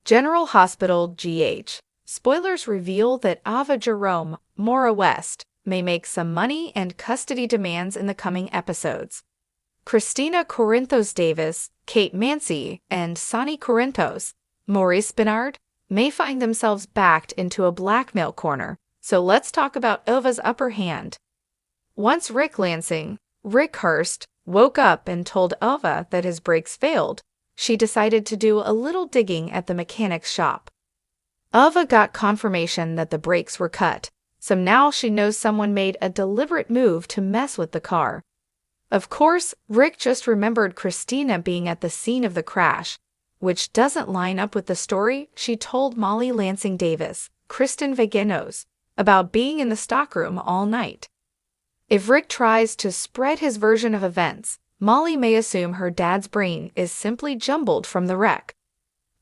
General Hospital GH. Spoilers reveal that Ava Jerome, Maura West, may make some money and custody demands in the coming episodes. Kristina Corinthos Davis, Kate Mansi, and Sonny Corinthos, Maurice Benard, may find themselves backed into a blackmail corner, so let's talk about Ava's upper hand. Once Rick Lansing, Rick Hurst, woke up and told Ava that his brakes failed, she decided to do a little digging at the mechanic's shop. Ava got confirmation that the brakes were cut, so now she knows someone made a deliberate move to mess with the car. Of course, Rick just remembered Kristina being at the scene of the crash, which doesn't line up with the story she told Molly Lansing Davis, Kristen Vagenos, about being in the stockroom all night. If Rick tries to spread his version of events, Molly may assume her dad's brain is simply jumbled from the wreck.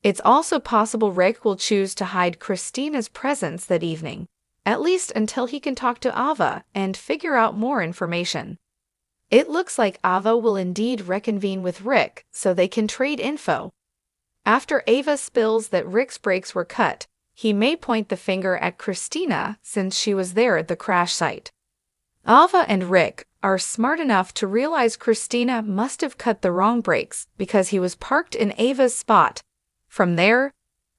It's also possible Rick will choose to hide Kristina's presence that evening, at least until he can talk to Ava and figure out more information. It looks like Ava will indeed reconvene with Rick so they can trade info. After Ava spills that Rick's brakes were cut, he may point the finger at Kristina since she was there at the crash site. Ava and Rick are smart enough to realize Kristina must have cut the wrong brakes because he was parked in Ava's spot. From there,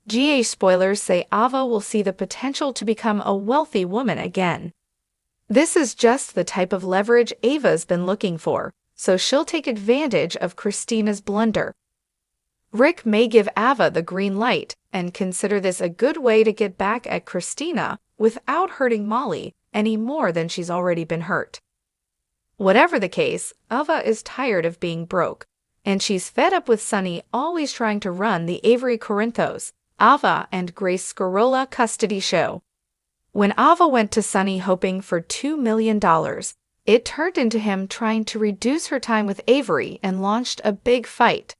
GA spoilers say Ava will see the potential to become a wealthy woman again. This is just the type of leverage Ava's been looking for, so she'll take advantage of Kristina's blunder. Rick may give Ava the green light and consider this a good way to get back at Kristina without hurting Molly any more than she's already been hurt. Whatever the case, Ava is tired of being broke, and she's fed up with Sonny always trying to run the Avery Corinthos, Ava and Grace Scarola custody show. When Ava went to Sonny hoping for $2 million, it turned into him trying to reduce her time with Avery and launched a big fight.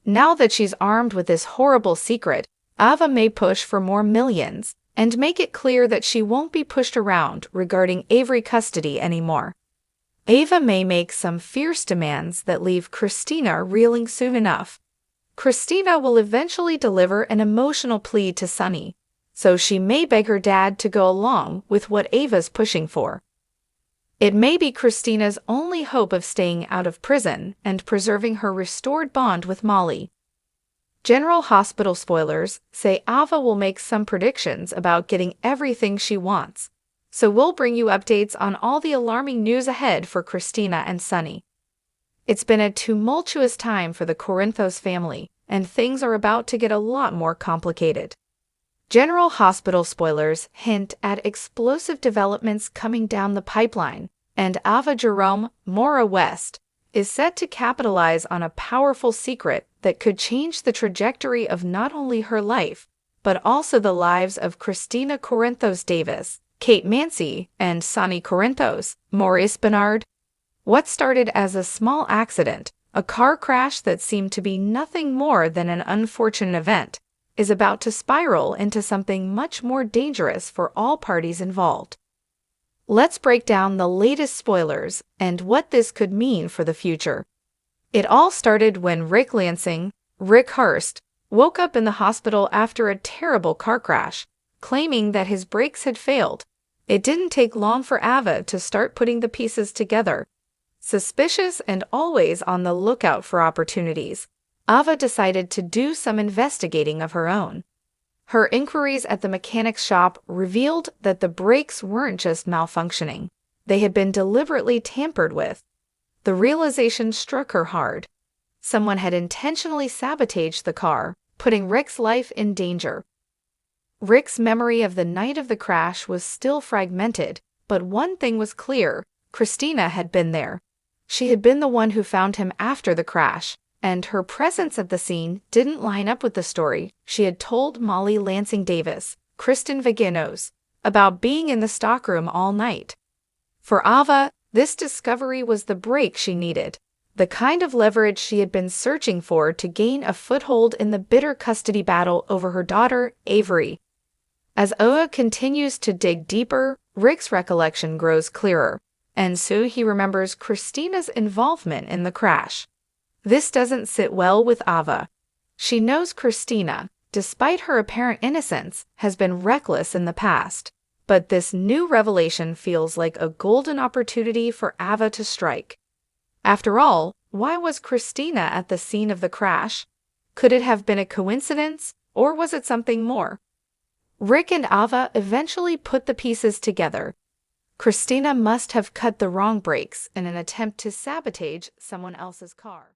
Now that she's armed with this horrible secret, Ava may push for more millions and make it clear that she won't be pushed around regarding Avery custody anymore. Ava may make some fierce demands that leave Kristina reeling soon enough. Kristina will eventually deliver an emotional plea to Sonny, so she may beg her dad to go along with what Ava's pushing for. It may be Kristina's only hope of staying out of prison and preserving her restored bond with Molly. General Hospital spoilers say Ava will make some predictions about getting everything she wants, so we'll bring you updates on all the alarming news ahead for Kristina and Sonny. It's been a tumultuous time for the Corinthos family, and things are about to get a lot more complicated. General Hospital spoilers hint at explosive developments coming down the pipeline, and Ava Jerome, Maura West, is set to capitalize on a powerful secret that could change the trajectory of not only her life, but also the lives of Kristina Corinthos Davis, Kate Mansi, and Sonny Corinthos, Maurice Benard. What started as a small accident, a car crash that seemed to be nothing more than an unfortunate event, is about to spiral into something much more dangerous for all parties involved. Let's break down the latest spoilers and what this could mean for the future. It all started when Rick Lansing, Rick Hurst, woke up in the hospital after a terrible car crash, claiming that his brakes had failed. It didn't take long for Ava to start putting the pieces together. Suspicious and always on the lookout for opportunities, Ava decided to do some investigating of her own. Her inquiries at the mechanic's shop revealed that the brakes weren't just malfunctioning, they had been deliberately tampered with. The realization struck her hard. Someone had intentionally sabotaged the car, putting Rick's life in danger. Rick's memory of the night of the crash was still fragmented, but one thing was clear: Kristina had been there. She had been the one who found him after the crash, and her presence at the scene didn't line up with the story she had told Molly Lansing Davis, Kristen Vagenos, about being in the stockroom all night. For Ava, this discovery was the break she needed, the kind of leverage she had been searching for to gain a foothold in the bitter custody battle over her daughter, Avery. As Ava continues to dig deeper, Rick's recollection grows clearer, and so he remembers Kristina's involvement in the crash. This doesn't sit well with Ava. She knows Kristina, despite her apparent innocence, has been reckless in the past. But this new revelation feels like a golden opportunity for Ava to strike. After all, why was Kristina at the scene of the crash? Could it have been a coincidence, or was it something more? Rick and Ava eventually put the pieces together. Kristina must have cut the wrong brakes in an attempt to sabotage someone else's car.